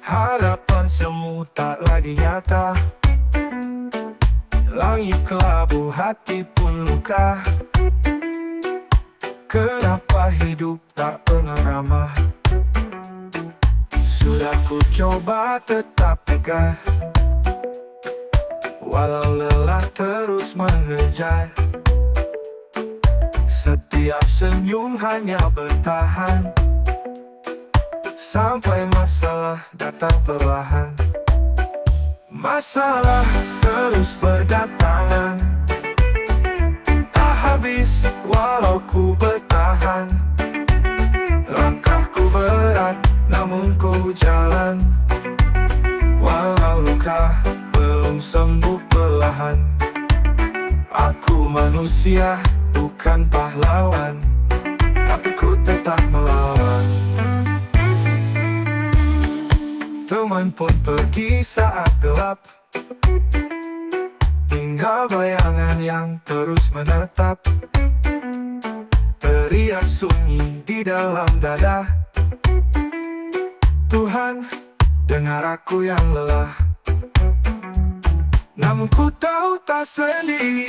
Harapan semu tak lagi nyata. Langit kelabu, hati pun luka. Kenapa hidup tak pernah ramah? Sudah ku coba tetap tegar, walau lelah terus mengejar. Setiap senyum hanya bertahan, sampai masalah datang perlahan. Masalah terus berdatangan, tak habis walau ku bertahan. Langkahku berat, namun ku jalan, walau luka belum sembuh perlahan. Aku manusia, bukan pahlawan, tapi ku tetap melawan. Teman pun pergi saat gelap, tinggal bayangan yang terus menetap. Teriak sunyi di dalam dada, Tuhan, dengar aku yang lelah. Namun ku tahu tak sendiri,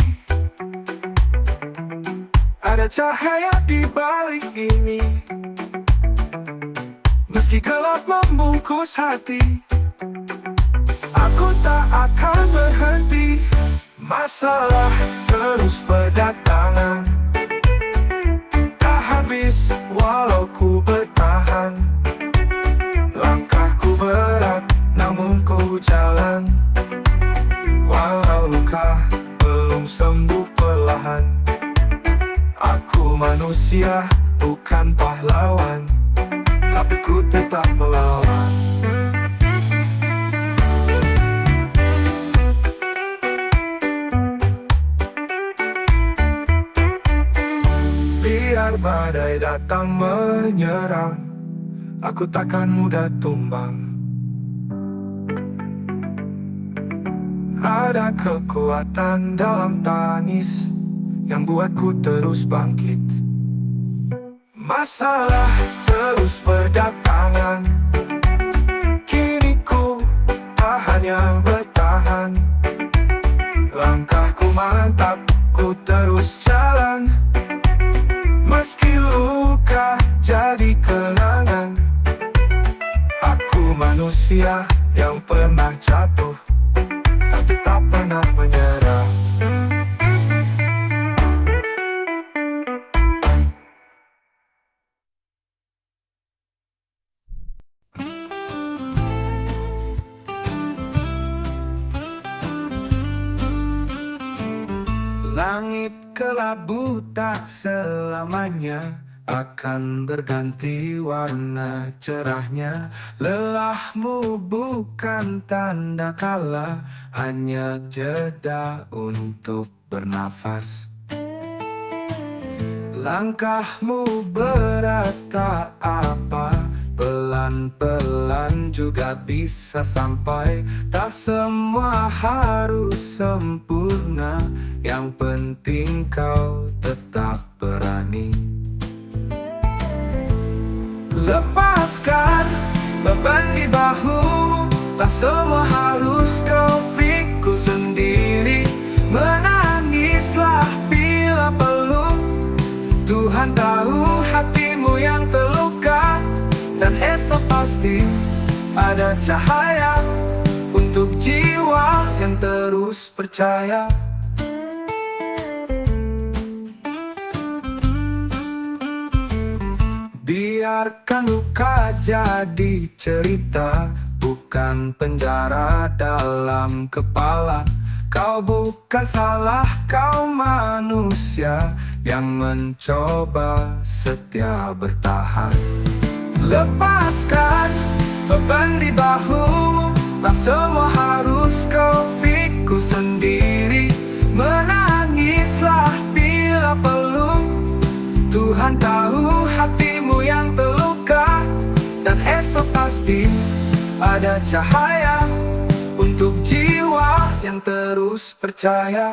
ada cahaya di balik ini. Meski gelap membungkus hati, aku tak akan berhenti. Masalah terus berdatangan, tak habis walau ku bertahan. Langkahku berat, namun ku jalan, walau luka belum sembuh perlahan. Aku manusia, bukan pahlawan, tapi ku tetap melawan. Biar badai datang menyerang, aku takkan mudah tumbang. Ada kekuatan dalam tangis yang buatku terus bangkit. Masalah terus berdatangan, kini ku tak hanya bertahan. Langkahku mantap, ku terus jalan, meski luka jadi kenangan. Aku manusia yang pernah jatuh, tapi tak pernah menyerah. Langit kelabu tak selamanya akan berganti warna cerahnya. Lelahmu bukan tanda kalah, hanya jeda untuk bernafas. Langkahmu berat tak apa, pelan-pelan juga bisa sampai. Tak semua harus sempurna, yang penting kau tetap berani. Lepaskan beban di bahu, tak semua harus kau pikul sendiri. Menangislah bila perlu, Tuhan tahu hatimu yang terluka. Dan esok pasti ada cahaya untuk jiwa yang terus percaya. Biarkan luka jadi cerita, bukan penjara dalam kepala. Kau bukan salah, kau manusia yang mencoba setia bertahan. Lepaskan beban di bahu, tak semua harus kau pikul sendiri. Menangislah bila perlu, Tuhan tahu hatimu yang terluka. Dan esok pasti ada cahaya untuk jiwa yang terus percaya.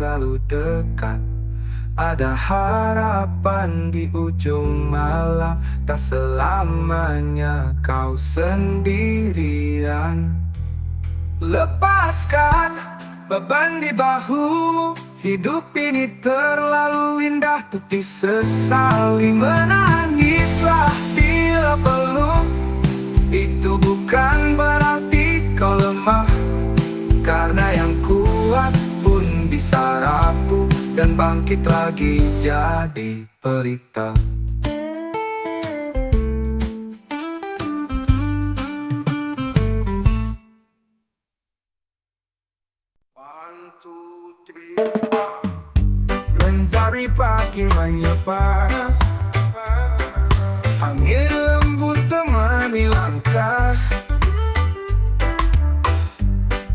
selalu dekat. Ada harapan di ujung malam, tak selamanya kau sendirian. Lepaskan beban di bahu, hidup ini terlalu indah untuk disesali. Menangislah bila peluk, itu bukan berarti kau lemah, karena yang kuat pun bisa rapuh dan bangkit lagi jadi pelita. One, two, three, four. Mencari pagi menyapa, angin lembut temani langkah.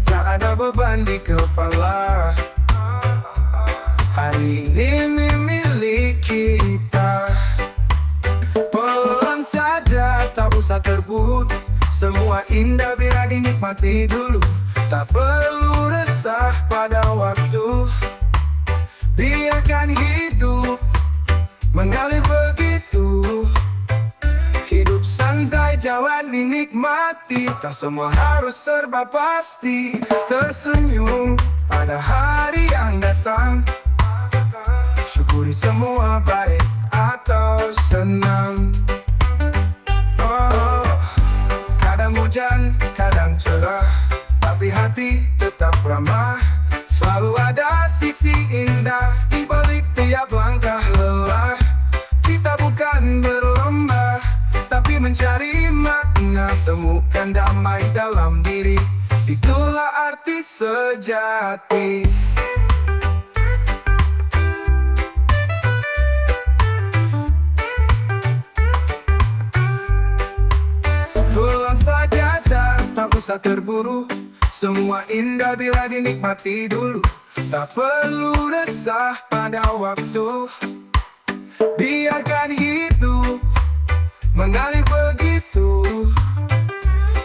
Tak ada beban di kepala, hari ini milik kita. Pelan saja, tak usah terburu. Semua indah bila dinikmati dulu. Tak perlu resah pada waktu, biarkan hidup mengalir begitu. Hidup santai, jalan dinikmati. Tak semua harus serba pasti. Tersenyum pada hari yang datang, syukuri semua baik atau senang. Oh, kadang hujan, kadang cerah, tapi hati tetap ramah. Selalu ada sisi indah di balik tiap langkah lelah. Kita bukan berlomba, tapi mencari makna. Temukan damai dalam diri, itulah arti sejati. Pulang saja, tak usah terburu. Semua indah bila dinikmati dulu. Tak perlu resah pada waktu, biarkan hidup mengalir begitu.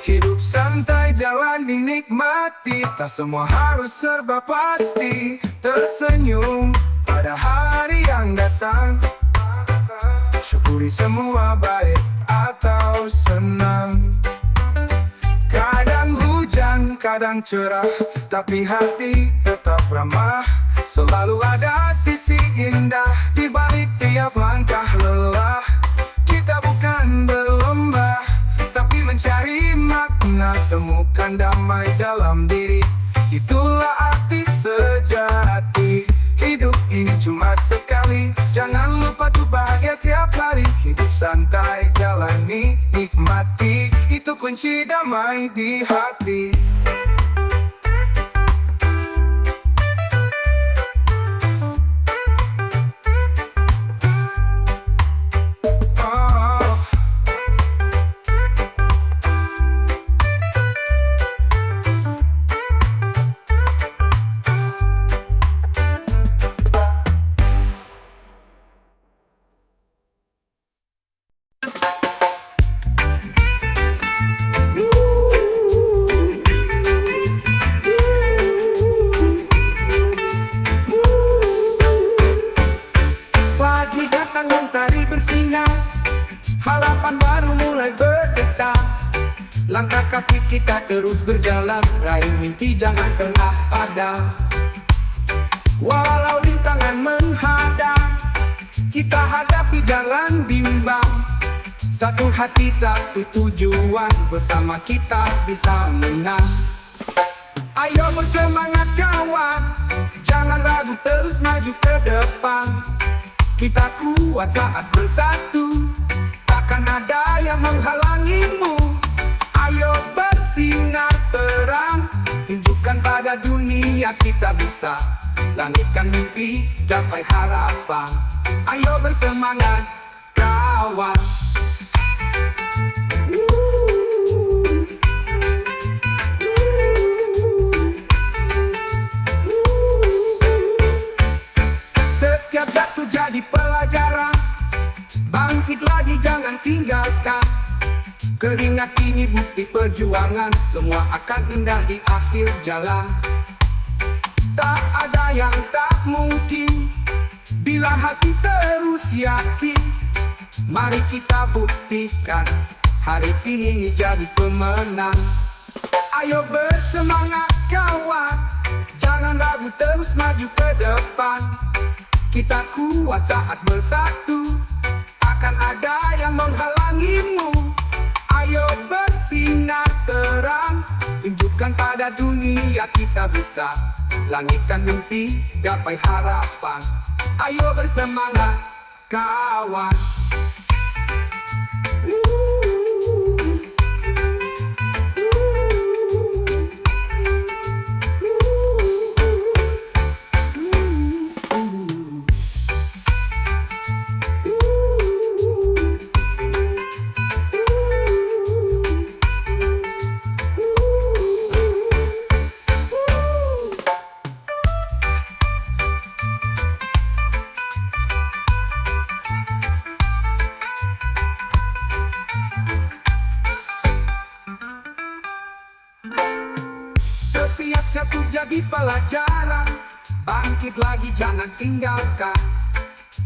Hidup santai, jalan dinikmati. Tak semua harus serba pasti. Tersenyum pada hari yang datang, syukuri semua baik atau senang. Kadang hujan, kadang cerah, tapi hati tetap ramah. Selalu ada sisi indah di balik tiap langkah lelah. Kita bukan berlomba, tapi mencari makna. Temukan damai dalam diri, itulah arti sejati. Hidup ini cuma sekali, jangan lupa tuh bahagia tiap hari. Hidup santai, jalani, nikmati, itu kunci damai di hati. Harapan baru mulai berdetak. Langkah kaki kita terus berjalan, raih mimpi jangan pernah padam. Walau rintangan menghadang, kita hadapi jalan bimbang. Satu hati satu tujuan, bersama kita bisa menang. Ayo bersemangat kawan, jangan ragu terus maju ke depan. Kita kuat saat bersatu, takkan ada yang menghalangimu. Ayo bersinar terang, tunjukkan pada dunia kita bisa langitkan mimpi, gapai harapan. Ayo bersemangat kawan. Setiap jatuh jadi pelajaran, bangkit lagi jangan tinggalkan. Keringat ini bukti perjuangan, semua akan indah di akhir jalan. Tak ada yang tak tak mungkin bila hati terus yakin. Mari kita buktikan hari ini jadi pemenang. Ayo bersemangat kawan, jangan ragu, terus maju ke depan. Kita kuat saat bersatu, akan ada yang menghalangimu. Ayo bersinar terang, tunjukkan pada dunia kita bisa langitkan mimpi, gapai harapan. Ayo bersemangat kawan. Setiap jatuh jadi pelajaran, bangkit lagi jangan tinggalkan.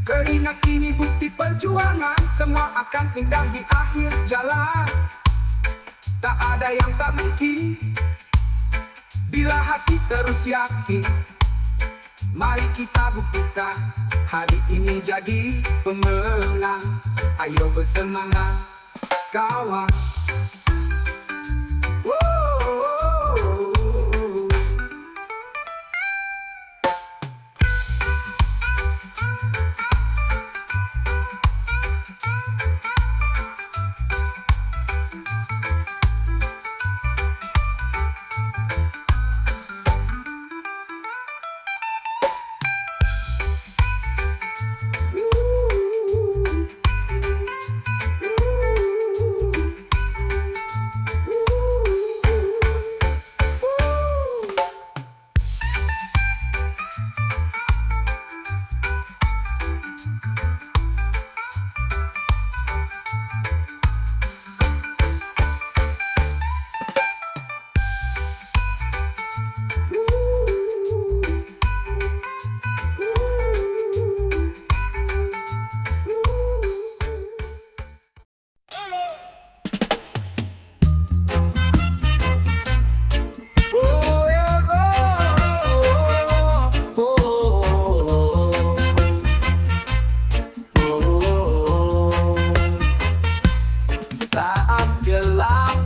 Keringat ini bukti perjuangan, semua akan indah di akhir jalan. Tak ada yang tak mungkin bila hati terus yakin. Mari kita buktikan hari ini jadi pemenang. Ayo bersemangat kawan.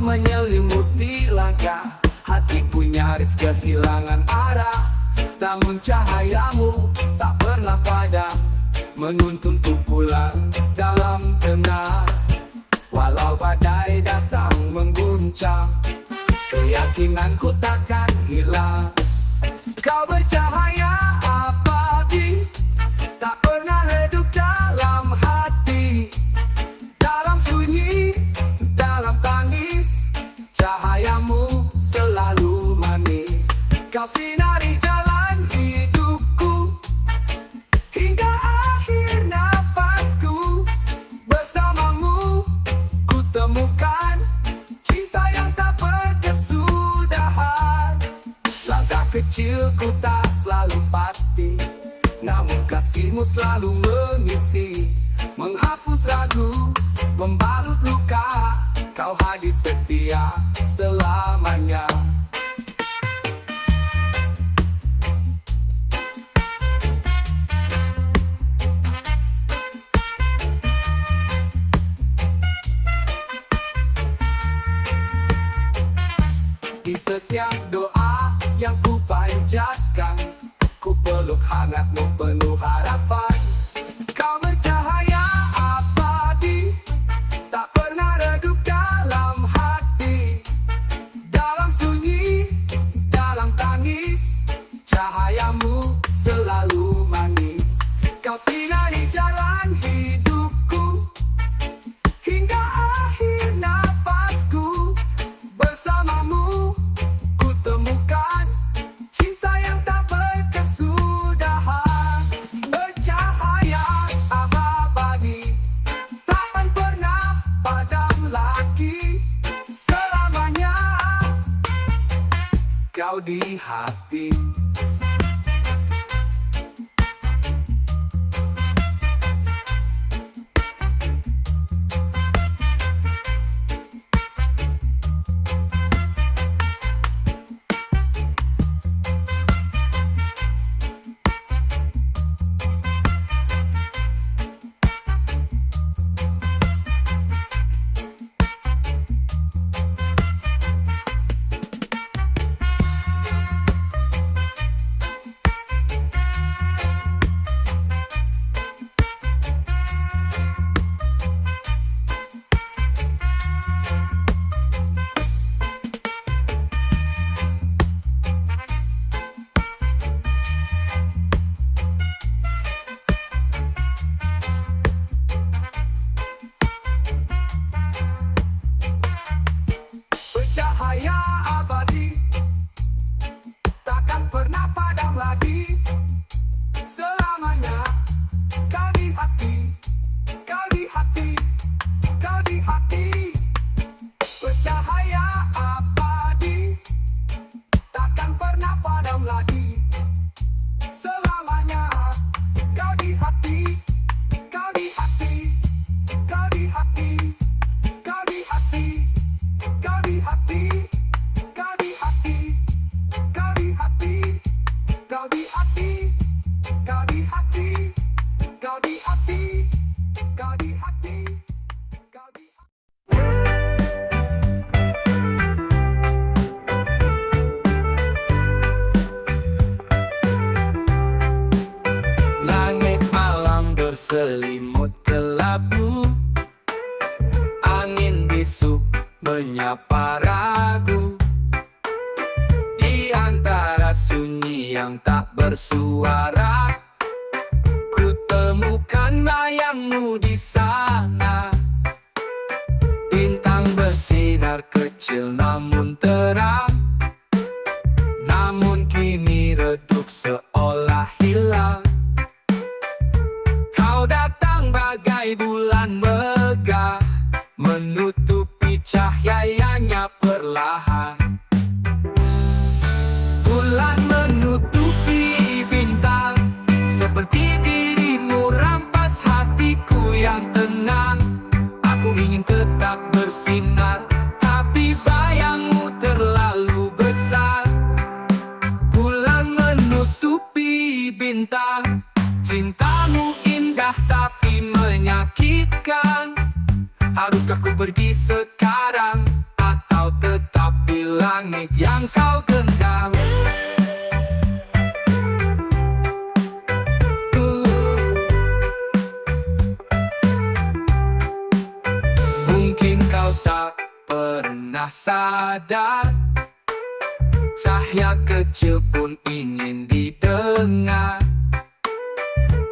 Menyelimuti langkah, hatiku nyaris kehilangan arah. Namun cahayamu tak pernah padam, menuntunku pulang dalam tengah. Walau badai datang mengguncang, keyakinanku takkan hilang. Kau bercahaya abadi, tak pernah redup dalam hati. Dalam sunyi, dalam tangis, cahayamu selalu manis. Kau sinari jalan hidupku hingga akhir nafasku. Bersamamu ku temukan cinta yang tak berkesudahan. Langkah kecilku tak selalu pasti, namun kasihmu selalu mengisi. Menghapus ragu, membalut luka, kau hadir setia selamanya. Di setiap doa yang ku panjatkan, ku peluk hangatmu penuh harapan. Kau bercahaya abadi, tak pernah redup dalam hati. Dalam sunyi, dalam tangis, cahayamu selalu manis. Kau sinari jalan hidupku hingga akhir nafasku. Bersamamu ku temukan cinta yang tak berkesudahan. Bercahaya abadi, takkan pernah padam lagi. Selamanya kau di hati. selimut kelabu, angin bisu menyapa ragu. Di antara sunyi yang tak bersuara, ku temukan bayangmu di sana. Bintang bersinar kecil namun terang, namun kini redup seolah hilang. Kau datang bagai bulan megah, menutupi cahayanya perlahan. Bulan menutupi bintang, seperti dirimu rampas hatiku yang tenang. Aku ingin tetap bersinar, tapi bayangmu terlalu besar. Bulan menutupi bintang, cintamu indah tapi menyakitkan. Haruskah ku pergi sekarang, atau tetap di langit yang kau genggam? Mungkin kau tak pernah sadar, cahaya kecil pun ingin didengar.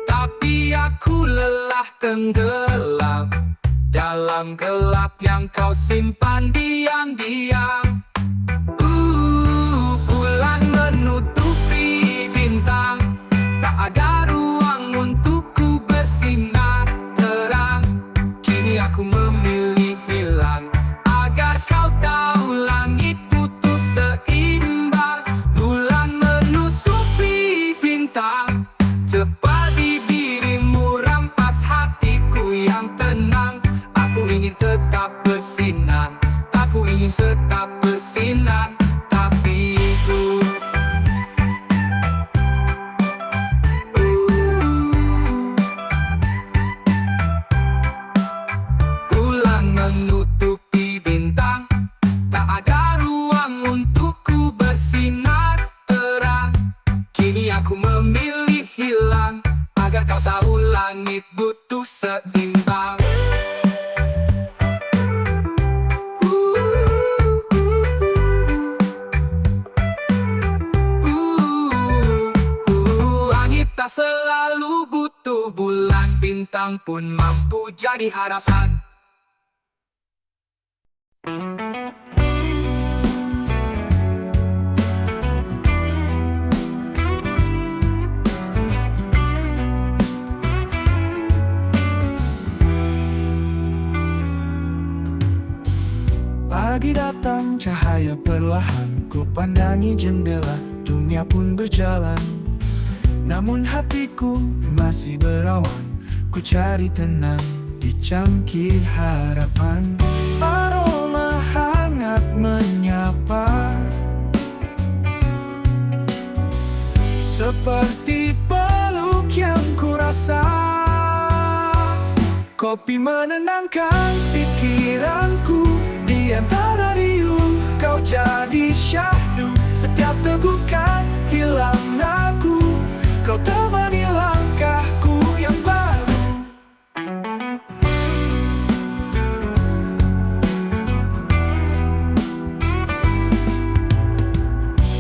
Tapi aku lelah tenggelam dalam gelap yang kau simpan diam-diam. Bulan menutupi bintang, tak ada ruang untukku bersinar terang. Kini aku memilih hilang, agar kau tahu langit putus seimbang. Bulan menutupi bintang, cepat bibirmu rampas hatiku yang tenang. Aku ingin tetap bersinar, aku ingin tetap bersinar, tapi bulan menutupi bintang, tak ada ruang untukku bersinar terang. Kini aku memilih hilang, agar kau tahu langit butuh seimbang. Langit tak selalu butuh bulan, bintang pun mampu jadi harapan. Pagi datang, cahaya perlahan, ku pandangi jendela, dunia pun berjalan. Namun hatiku masih berawan, ku cari tenang di cangkir harapan. Aroma hangat menyapa, seperti peluk yang ku rasa. Kopi menenangkan pikiranku, di antara riuh kau jadi syahdu. Setiap tegukan hilang ragu, kau temani langkahku yang baru.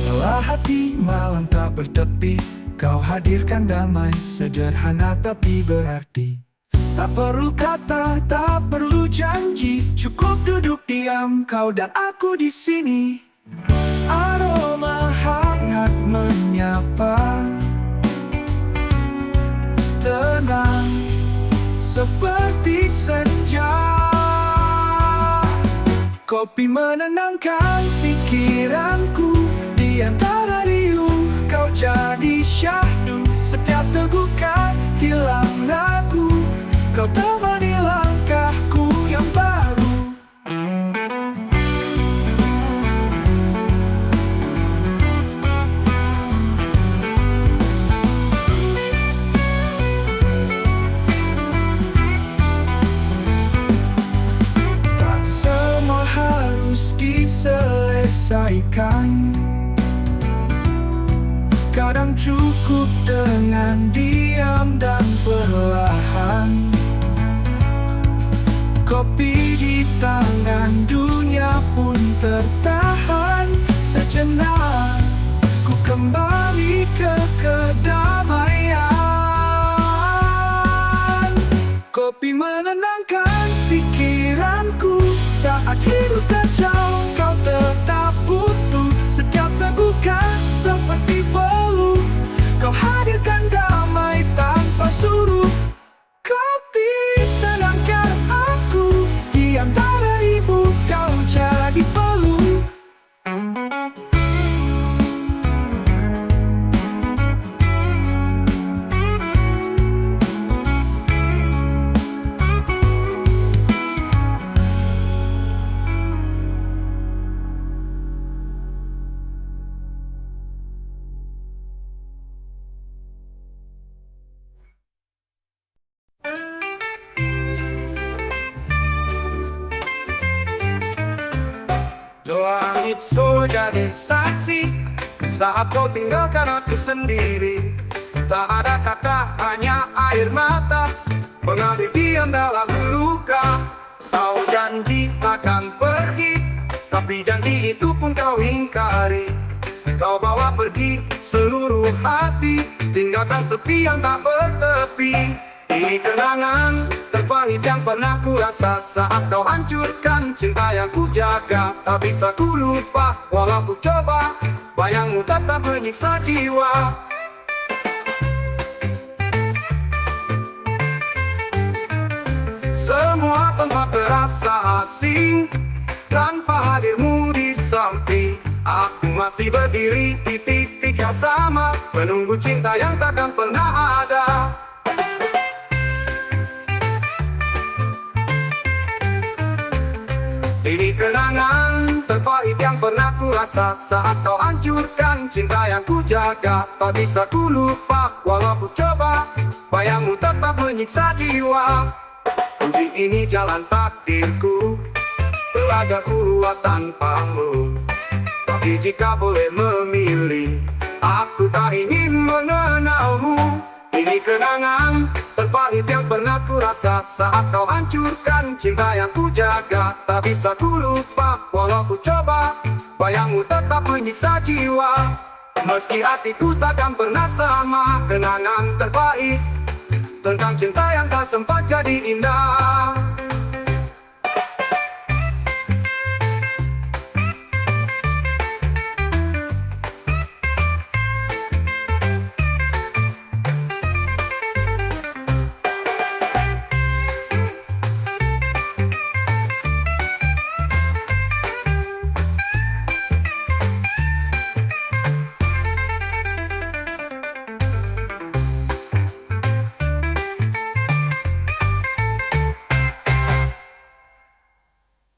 Lelah hati malam tak bertepi, kau hadirkan damai sederhana tapi berarti. Tak perlu kata, tak perlu janji, cukup duduk diam kau dan aku di sini. Aroma hangat menyapa, tenang seperti senja. Kopi menenangkan pikiranku, di antara riuh kau jadi syahdu. Setiap tegukan hilang ragu, kau temani langkahku yang baru. Tak semua harus diselesaikan, kau Kadang cukup dengan diam dan perlahan. Kopi di tangan, dunia pun tertahan. Sejenak ku kembali ke kedamaian. Kopi menenangkan pikiranku. Saat hidup kacau, kau tetap butuh. Setiap tegukan seperti peluk, kau hadirkan damai tanpa suruh. Kopi tenangkan aku, di antara ibu kau jadi peluk. Langit so jadi saksi saat kau tinggalkan aku sendiri. Tak ada kata, hanya air mata mengalir diam dalam luka. Kau janji akan pergi, tapi janji itu pun kau ingkari. Kau bawa pergi seluruh hati, tinggalkan sepi yang tak bertepi. Ini kenangan terpahit yang pernah ku rasa saat kau hancurkan cinta yang ku jaga. Tak bisa ku lupa walau ku coba, bayangmu tetap menyiksa jiwa. Semua tempat terasa asing tanpa hadirmu di samping. Aku masih berdiri di titik yang sama, menunggu cinta yang takkan pernah ada. Ini kenangan terpahit yang pernah ku rasa saat kau hancurkan cinta yang ku jaga. Tak bisa ku lupa walau ku coba, bayangmu tetap menyiksa jiwa. Mungkin ini jalan takdirku, belaga kuat tanpamu. Tapi jika boleh memilih, aku tak ingin mengenalmu. Ini kenangan terpahit yang pernah ku rasa saat kau hancurkan cinta yang ku jaga. Tak bisa ku lupa walau ku coba, bayangmu tetap menyiksa jiwa. Meski hatiku takkan pernah sama, kenangan terpahit tentang cinta yang tak sempat jadi indah.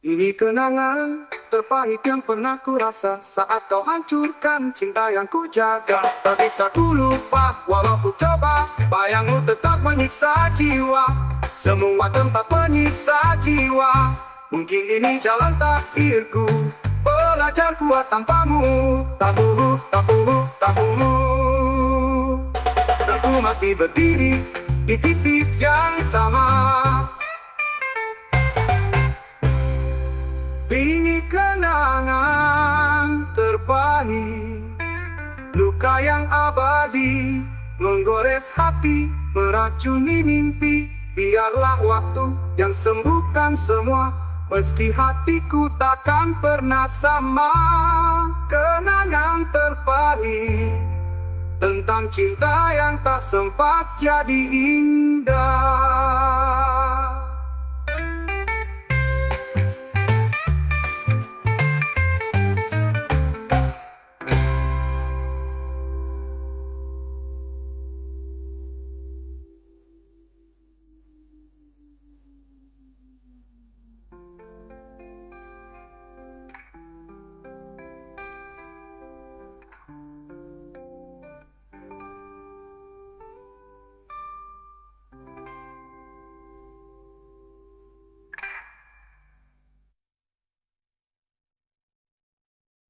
Ini kenangan terpahit yang pernah ku rasa saat kau hancurkan cinta yang ku jaga. Tak bisa ku lupa walau ku coba, bayangmu tetap menyiksa jiwa. Semua tempat menyiksa jiwa. Mungkin ini jalan takdirku, belajar kuat tanpamu. Tabuhu, tabuhu, tabuhu. Aku masih berdiri di titik yang sama. Ini kenangan terpahit, luka yang abadi, menggores hati, meracuni mimpi. Biarlah waktu yang sembuhkan semua, meski hatiku takkan pernah sama. Kenangan terpahit tentang cinta yang tak sempat jadi indah.